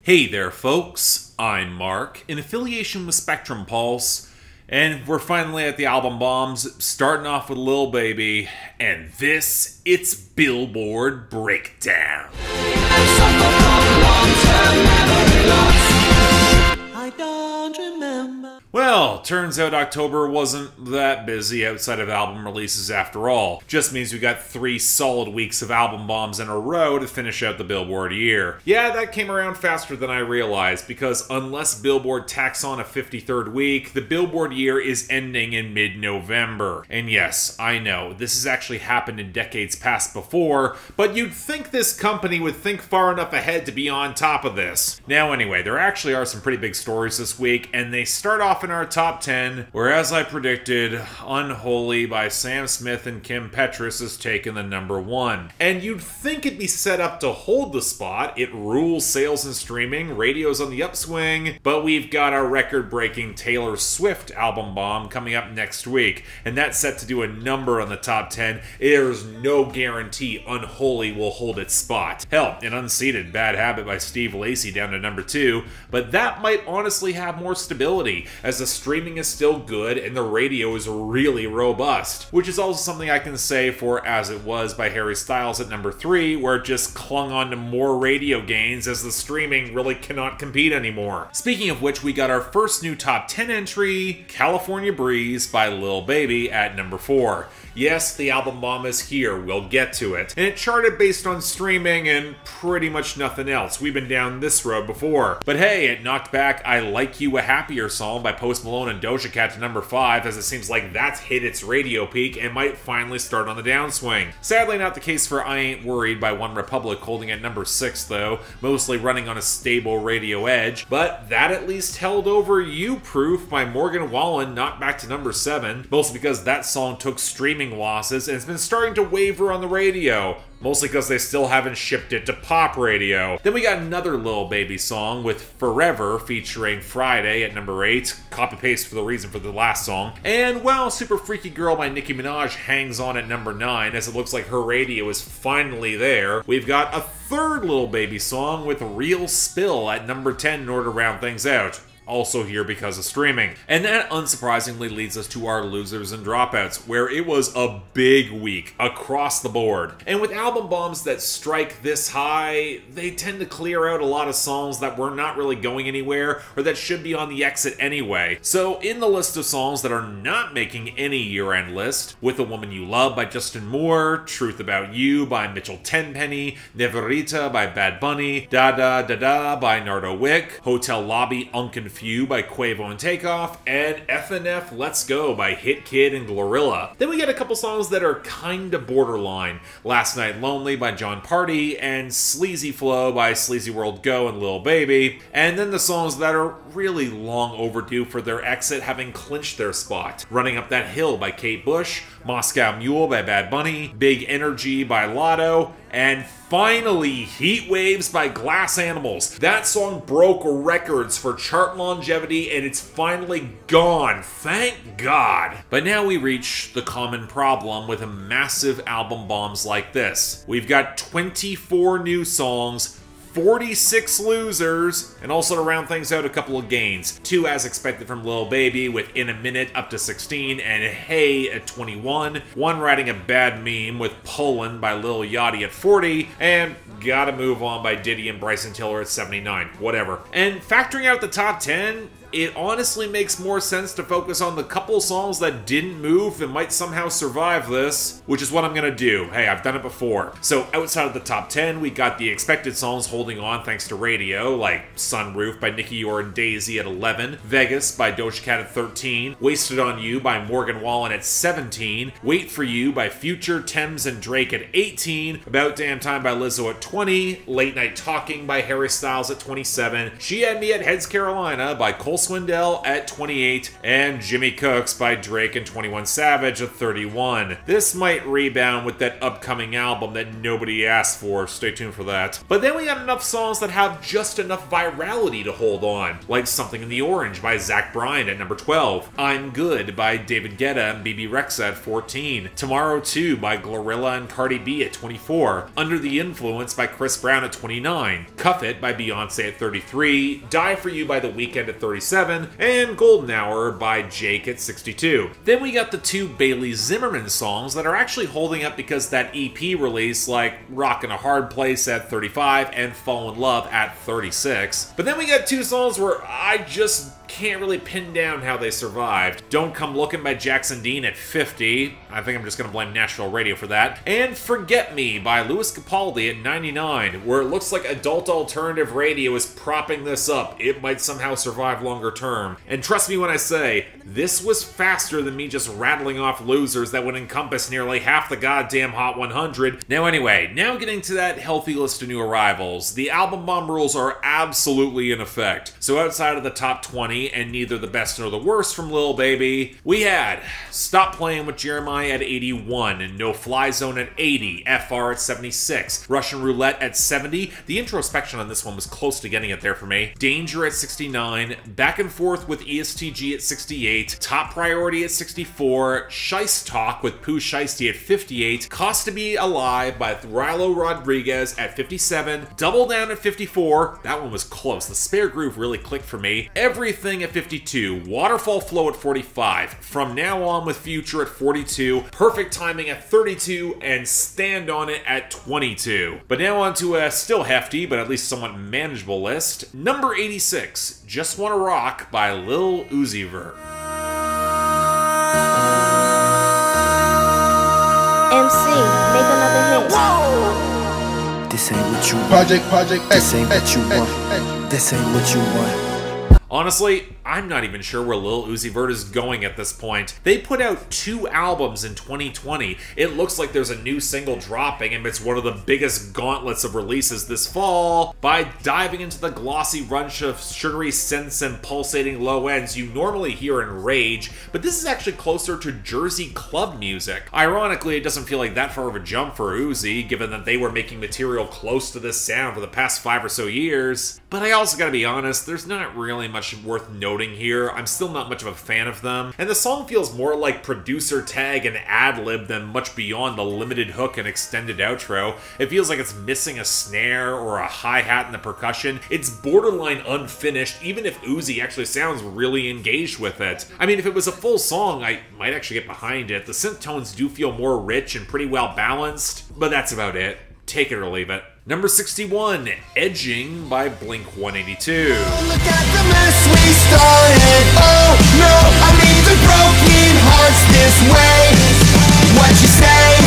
Hey there, folks. I'm Mark, in affiliation with Spectrum Pulse, and we're finally at the album bombs, starting off with Lil Baby, and it's Billboard Breakdown. I don't remember. Well, turns out October wasn't that busy outside of album releases after all. Just means we got 3 solid weeks of album bombs in a row to finish out the Billboard year. Yeah, that came around faster than I realized, because unless Billboard tacks on a 53rd week, the Billboard year is ending in mid-November. And yes, I know, this has actually happened in decades past before, but you'd think this company would think far enough ahead to be on top of this. Now anyway, there actually are some pretty big stories this week, and they start off in our top 10, where as I predicted, Unholy by Sam Smith and Kim Petras has taken the number 1. And you'd think it'd be set up to hold the spot, it rules sales and streaming, radio's on the upswing, but we've got our record-breaking Taylor Swift album bomb coming up next week, and that's set to do a number on the top 10. There's no guarantee Unholy will hold its spot. Hell, an unseated Bad Habit by Steve Lacy down to number 2, but that might honestly have more stability, as the streaming is still good and the radio is really robust, which is also something I can say for As It Was by Harry Styles at number 3, where it just clung on to more radio gains as the streaming really cannot compete anymore. Speaking of which, we got our first new top 10 entry, California Breeze by Lil Baby at number 4. Yes, the album bomb is here, we'll get to it. And it charted based on streaming and pretty much nothing else. We've been down this road before. But hey, it knocked back I Like You a Happier song by Post Malone and Doja Cat to number 5, as it seems like that's hit its radio peak and might finally start on the downswing. Sadly not the case for I Ain't Worried by One Republic, holding at number 6 though, mostly running on a stable radio edge. But that at least held over You Proof by Morgan Wallen, knocked back to number 7, mostly because that song took streaming losses and it's been starting to waver on the radio, mostly because they still haven't shipped it to pop radio. Then we got another Lil Baby song with Forever featuring Friday at number 8, copy-paste for the reason for the last song. And well, Super Freaky Girl by Nicki Minaj hangs on at number 9, as it looks like her radio is finally there. We've got a third Lil Baby song with Real Spill at number 10 in order to round things out, also here because of streaming. And that unsurprisingly leads us to our losers and dropouts, where it was a big week across the board. And with album bombs that strike this high, they tend to clear out a lot of songs that were not really going anywhere or that should be on the exit anyway. So in the list of songs that are not making any year-end list, With a Woman You Love by Justin Moore, Truth About You by Mitchell Tenpenny, Neverita by Bad Bunny, Da Da Da Da by Nardo Wick, Hotel Lobby Unconfused Few by Quavo and Takeoff, and FNF Let's Go by Hit Kid and Glorilla. Then we get a couple songs that are kinda borderline. Last Night Lonely by John Party, and Sleazy Flow by Sleazy World Go and Lil Baby. And then the songs that are really long overdue for their exit, having clinched their spot. Running Up That Hill by Kate Bush, Moscow Mule by Bad Bunny, Big Energy by Lotto, and finally, Heat Waves by Glass Animals. That song broke records for chart longevity, and it's finally gone. Thank God. But now we reach the common problem with massive album bombs like this. We've got 24 new songs, 46 losers, and also to round things out, a couple of gains. 2 as expected from Lil Baby with In a Minute up to 16 and Hey at 21. 1 riding a bad meme with Pullin' by Lil Yachty at 40, and Gotta Move On by Diddy and Bryson Tiller at 79. Whatever. And factoring out the top 10, it honestly makes more sense to focus on the couple songs that didn't move and might somehow survive this, which is what I'm gonna do. Hey, I've done it before. So outside of the top 10, we got the expected songs holding on thanks to radio, like Sunroof by Nicki Yor and Daisy at 11, Vegas by Doja Cat at 13, Wasted on You by Morgan Wallen at 17, Wait for You by Future, Thames, and Drake at 18, About Damn Time by Lizzo at 20, Late Night Talking by Harry Styles at 27, She Had Me at Heads Carolina by Cole Cole Swindell at 28, and Jimmy Cooks by Drake and 21 Savage at 31. This might rebound with that upcoming album that nobody asked for, stay tuned for that. But then we got enough songs that have just enough virality to hold on, like Something in the Orange by Zach Bryan at number 12, I'm Good by David Guetta and BB Rexa at 14, Tomorrow 2 by Glorilla and Cardi B at 24, Under the Influence by Chris Brown at 29, Cuff It by Beyonce at 33, Die For You by The Weeknd at 37, and Golden Hour by Jake at 62. Then we got the two Bailey Zimmerman songs that are actually holding up because that EP release, like Rockin' a Hard Place at 35 and Fall in Love at 36. But then we got two songs where I just can't really pin down how they survived. Don't Come Looking by Jackson Dean at 50. I think I'm just gonna blame Nashville Radio for that. And Forget Me by Louis Capaldi at 99, where it looks like adult alternative radio is propping this up. It might somehow survive longer term. And trust me when I say, this was faster than me just rattling off losers that would encompass nearly half the goddamn Hot 100. Now anyway, now getting to that healthy list of new arrivals. The album bomb rules are absolutely in effect. So outside of the top 20, and neither the best nor the worst from Lil Baby, we had Stop Playing with Jeremih at 81, No Fly Zone at 80, FR at 76, Russian Roulette at 70. The introspection on this one was close to getting it there for me. Danger at 69, Back and Forth with ESTG at 68, Top Priority at 64, Shiest Talk with Pooh Shiesty at 58, Cost to Be Alive by Rylo Rodriguez at 57, Double Down at 54, that one was close, the spare groove really clicked for me, Everything at 52, Waterfall Flow at 45, From Now On with Future at 42, Perfect Timing at 32, and Stand On It at 22. But now on to a still hefty, but at least somewhat manageable list. Number 86, Just Wanna Rock by Lil Vert. MC, make another hit. Whoa! This ain't what you want. Project, this ain't what you want. This ain't what you want. Honestly, I'm not even sure where Lil Vert is going at this point. They put out 2 albums in 2020. It looks like there's a new single dropping, and it's one of the biggest gauntlets of releases this fall. By diving into the glossy rush of sugary synths and pulsating low ends you normally hear in Rage, but this is actually closer to Jersey club music. Ironically, it doesn't feel like that far of a jump for Uzi, given that they were making material close to this sound for the past 5 or so years. But I also gotta be honest, there's not really much worth noting here. I'm still not much of a fan of them, and the song feels more like producer tag and ad-lib than much beyond the limited hook and extended outro. It feels like it's missing a snare or a hi-hat in the percussion. It's borderline unfinished, even if Uzi actually sounds really engaged with it. I mean, if it was a full song, I might actually get behind it. The synth tones do feel more rich and pretty well balanced, but that's about it. Take it or leave it. Number 61, Edging by Blink-182. Look at the mess we started. Oh no, I mean the broken hearts this way. What you say?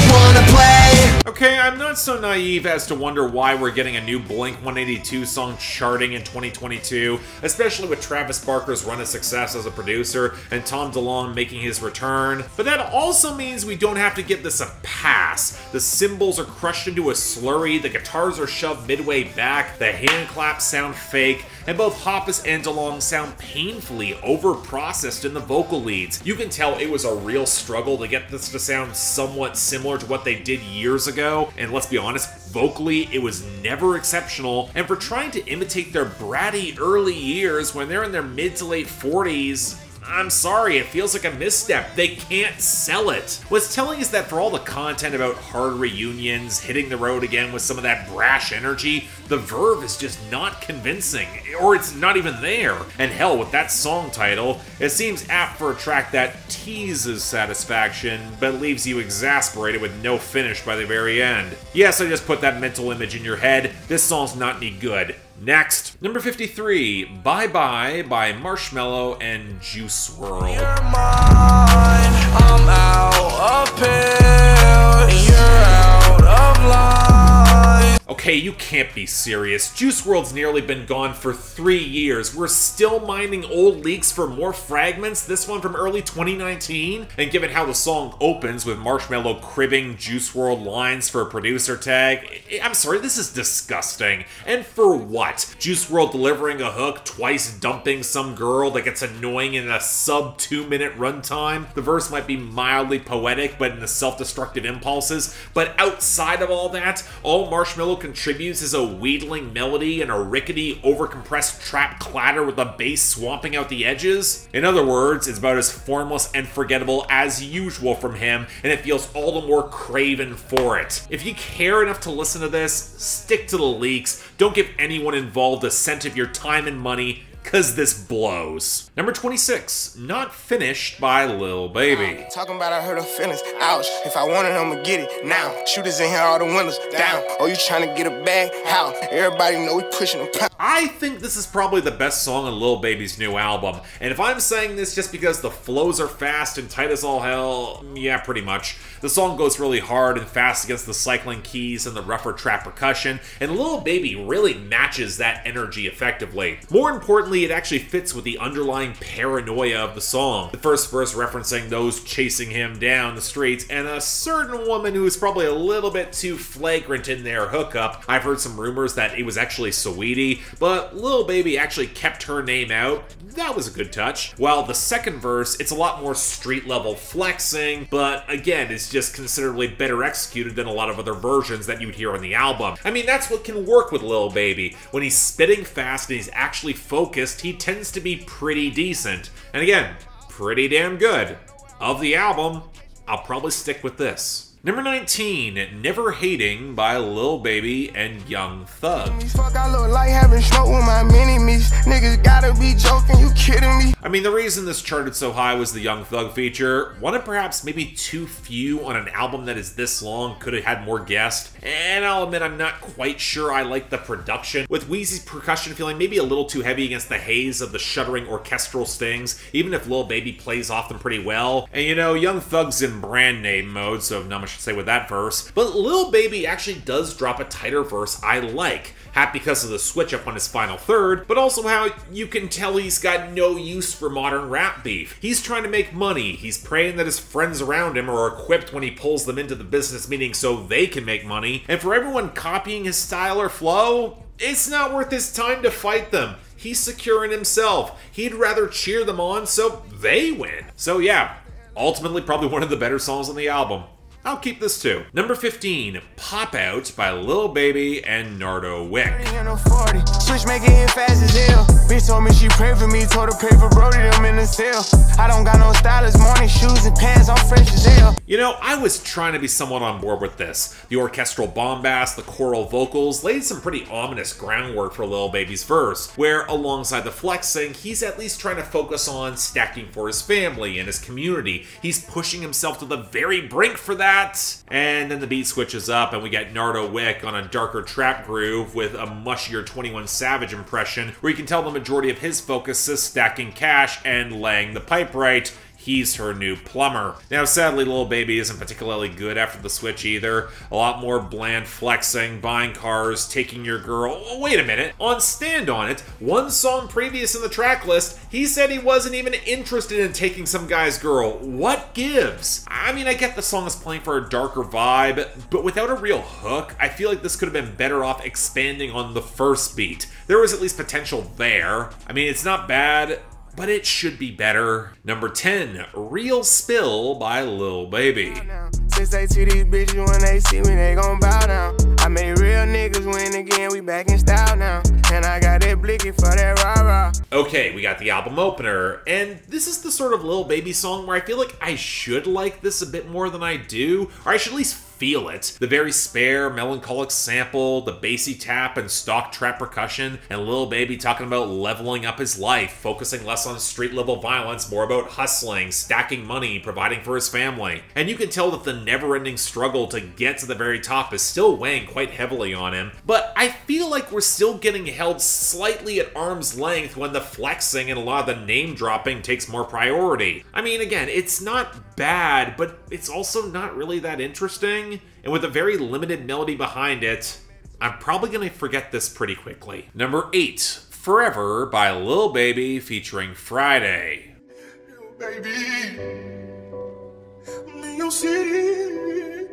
You wanna play? Okay, I'm not so naive as to wonder why we're getting a new Blink-182 song charting in 2022, especially with Travis Barker's run of success as a producer and Tom DeLonge making his return. But that also means we don't have to give this a pass. The cymbals are crushed into a slurry, the guitars are shoved midway back, the hand claps sound fake, and both Hoppus and DeLonge sound painfully over-processed in the vocal leads. You can tell it was a real struggle to get this to sound somewhat similar to what they did years ago, and let's be honest, vocally it was never exceptional, and for trying to imitate their bratty early years when they're in their mid to late 40s, I'm sorry, it feels like a misstep. They can't sell it. What's telling is that for all the content about hard reunions, hitting the road again with some of that brash energy, the verve is just not convincing, or it's not even there. And hell, with that song title, it seems apt for a track that teases satisfaction, but leaves you exasperated with no finish by the very end. Yes, I just put that mental image in your head. This song's not any good. Next, number 53, Bye Bye by Marshmello and Juice WRLD. You're mine, I'm out of pill, you're out of line. Okay, you can't be serious. Juice WRLD's nearly been gone for 3 years. We're still mining old leaks for more fragments, this one from early 2019? And given how the song opens with Marshmello cribbing Juice WRLD lines for a producer tag, I'm sorry, this is disgusting. And for what? Juice WRLD delivering a hook, twice dumping some girl that gets annoying in a sub 2 minute runtime? The verse might be mildly poetic, but in the self-destructive impulses. But outside of all that, all Marshmello contributes is a wheedling melody and a rickety, overcompressed trap clatter with the bass swamping out the edges. In other words, it's about as formless and forgettable as usual from him, and it feels all the more craven for it. If you care enough to listen to this, stick to the leaks. Don't give anyone involved a cent of your time and money, cause this blows. Number 26, Not Finished by Lil Baby. Talking about I hurt her feelings, ouch. If I want it, I'ma get it now. Shooters in here, all the windows down. Oh, you trying to get a bag? How? Everybody know we pushing them. I think this is probably the best song on Lil Baby's new album. And if I'm saying this just because the flows are fast and tight as all hell, yeah, pretty much. The song goes really hard and fast against the cycling keys and the rougher trap percussion, and Lil Baby really matches that energy effectively. More importantly, it actually fits with the underlying paranoia of the song. The first verse referencing those chasing him down the streets, and a certain woman who is probably a little bit too flagrant in their hookup. I've heard some rumors that it was actually Saweetie, but Lil Baby actually kept her name out. That was a good touch. While the second verse, it's a lot more street-level flexing, but again, it's just considerably better executed than a lot of other versions that you'd hear on the album. I mean, that's what can work with Lil Baby. When he's spitting fast and he's actually focused, he tends to be pretty decent. And again, pretty damn good. Of the album, I'll probably stick with this. Number 19, Never Hating by Lil Baby and Young Thug. Fuck, I look like having smoke with my mini-me's. Niggas gotta be joking, you kidding me? I mean, the reason this charted so high was the Young Thug feature. One of perhaps maybe too few on an album that is this long, could have had more guests. And I'll admit I'm not quite sure I like the production, with Wheezy's percussion feeling maybe a little too heavy against the haze of the shuddering orchestral stings, even if Lil Baby plays off them pretty well. And you know, Young Thug's in brand name mode, so not much to say with that verse. But Lil Baby actually does drop a tighter verse I like. Half because of the switch up on his final third, but also how you can tell he's got no use for modern rap beef. He's trying to make money. He's praying that his friends around him are equipped when he pulls them into the business meeting so they can make money. And for everyone copying his style or flow, it's not worth his time to fight them. He's secure in himself. He'd rather cheer them on so they win. So yeah, ultimately probably one of the better songs on the album. I'll keep this too. Number 15, Pop Out by Lil Baby and Nardo Wick. Switch make it hit fast as hell. Bitch told me she prayed for me, told her pray for Brody, them in the cell. I don't got no stylist, morning shoes and pants, I'm fresh as hell. You know, I was trying to be somewhat on board with this. The orchestral bombast, the choral vocals, laid some pretty ominous groundwork for Lil Baby's verse, where alongside the flexing, he's at least trying to focus on stacking for his family and his community. He's pushing himself to the very brink for that. And then the beat switches up and we get Nardo Wick on a darker trap groove with a mushier 21 Savage impression, where you can tell the majority of his focus is stacking cash and laying the pipe right. He's her new plumber. Now, sadly, Lil Baby isn't particularly good after the switch either. A lot more bland flexing, buying cars, taking your girl. Oh, wait a minute. On Stand On It, one song previous in the track list, he said he wasn't even interested in taking some guy's girl. What gives? I mean, I get the song is playing for a darker vibe, but without a real hook, I feel like this could have been better off expanding on the first beat. There was at least potential there. I mean, it's not bad, but it should be better. Number 10, Real Spill by Lil Baby. Since they see these bitches when they see me, they gon' bow down. I made real niggas win again, we back in style now. And I got that blicky for that rah-rah. Okay, we got the album opener, and this is the sort of Lil Baby song where I feel like I should like this a bit more than I do, or I should at least feel it. The very spare, melancholic sample, the bassy tap and stock trap percussion, and Lil Baby talking about leveling up his life, focusing less on street-level violence, more about hustling, stacking money, providing for his family. And you can tell that the never-ending struggle to get to the very top is still weighing quite heavily on him. But I feel like we're still getting held slightly at arm's length when the flexing and a lot of the name-dropping takes more priority. I mean, again, it's not bad, but it's also not really that interesting. And with a very limited melody behind it, I'm probably gonna forget this pretty quickly. Number 8, Forever by Lil Baby featuring Friday. Baby, New City,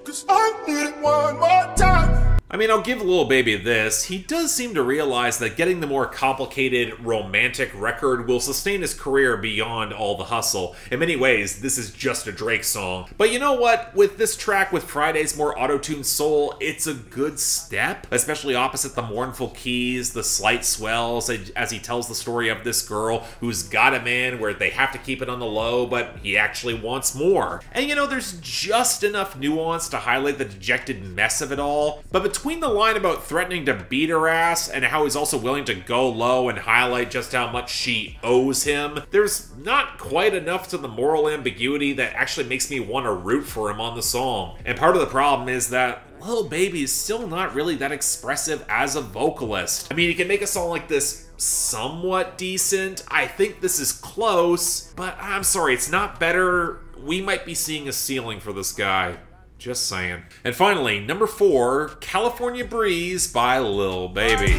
'cause I need it one more time. I mean, I'll give Lil Baby this. He does seem to realize that getting the more complicated romantic record will sustain his career beyond all the hustle. In many ways, this is just a Drake song. But you know what? With this track, with Friday's more auto-tuned soul, it's a good step, especially opposite the mournful keys, the slight swells, as he tells the story of this girl who's got a man where they have to keep it on the low, but he actually wants more. And you know, there's just enough nuance to highlight the dejected mess of it all. But between the line about threatening to beat her ass and how he's also willing to go low and highlight just how much she owes him, there's not quite enough to the moral ambiguity that actually makes me want to root for him on the song. And part of the problem is that Lil Baby is still not really that expressive as a vocalist. I mean, he can make a song like this somewhat decent. I think this is close, but I'm sorry, it's not better. We might be seeing a ceiling for this guy. Just saying. And finally, number 4, California Breeze by Lil Baby.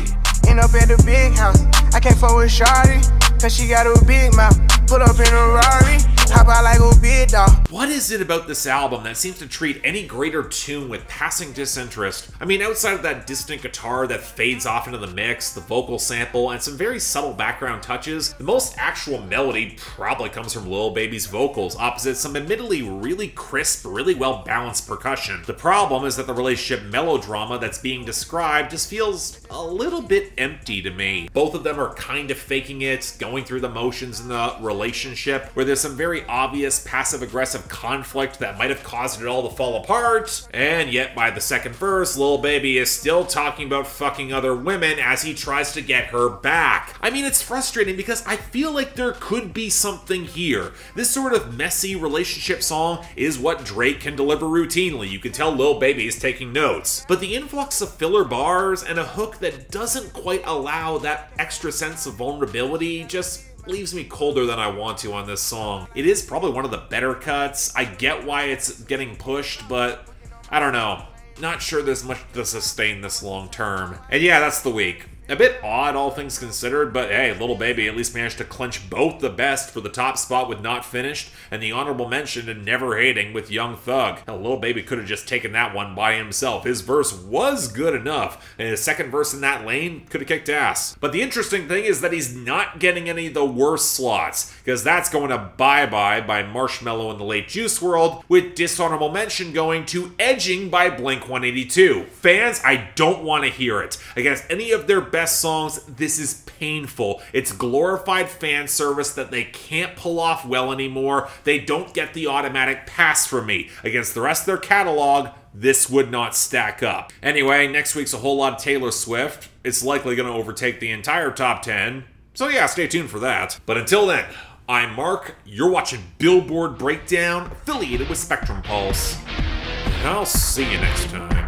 End up at the big house. I can't fuck with Shawty, cause she got a big mouth. Put up in a Rari, hop out like a big dog. What is it about this album that seems to treat any greater tune with passing disinterest? I mean, outside of that distant guitar that fades off into the mix, the vocal sample, and some very subtle background touches, the most actual melody probably comes from Lil Baby's vocals, opposite some admittedly really crisp, really well-balanced percussion. The problem is that the relationship melodrama that's being described just feels a little bit empty to me. Both of them are kind of faking it, going through the motions in the relationship, where there's some very obvious passive-aggressive conflict that might have caused it all to fall apart, and yet by the second verse, Lil Baby is still talking about fucking other women as he tries to get her back. I mean, it's frustrating because I feel like there could be something here. This sort of messy relationship song is what Drake can deliver routinely. You can tell Lil Baby is taking notes. But the influx of filler bars and a hook that doesn't quite allow that extra sense of vulnerability just leaves me colder than I want to on this song. It is probably one of the better cuts. I get why it's getting pushed, but I don't know. Not sure there's much to sustain this long term. And yeah, that's the week. A bit odd, all things considered, but hey, Lil Baby at least managed to clinch both the best for the top spot with Not Finished and the honorable mention in Never Hating with Young Thug. Hell, Lil Baby could have just taken that one by himself. His verse was good enough, and his second verse in that lane could have kicked ass. But the interesting thing is that he's not getting any of the worst slots, because that's going to Bye Bye by Marshmello and the Late Juice WRLD, with dishonorable mention going to Edging by Blink-182. Fans, I don't want to hear it. Against any of their best songs, this is painful. It's glorified fan service that they can't pull off well anymore. They don't get the automatic pass from me. Against the rest of their catalog, this would not stack up. Anyway, next week's a whole lot of Taylor Swift. It's likely going to overtake the entire top 10. So yeah, stay tuned for that. But until then, I'm Mark. You're watching Billboard Breakdown, affiliated with Spectrum Pulse. And I'll see you next time.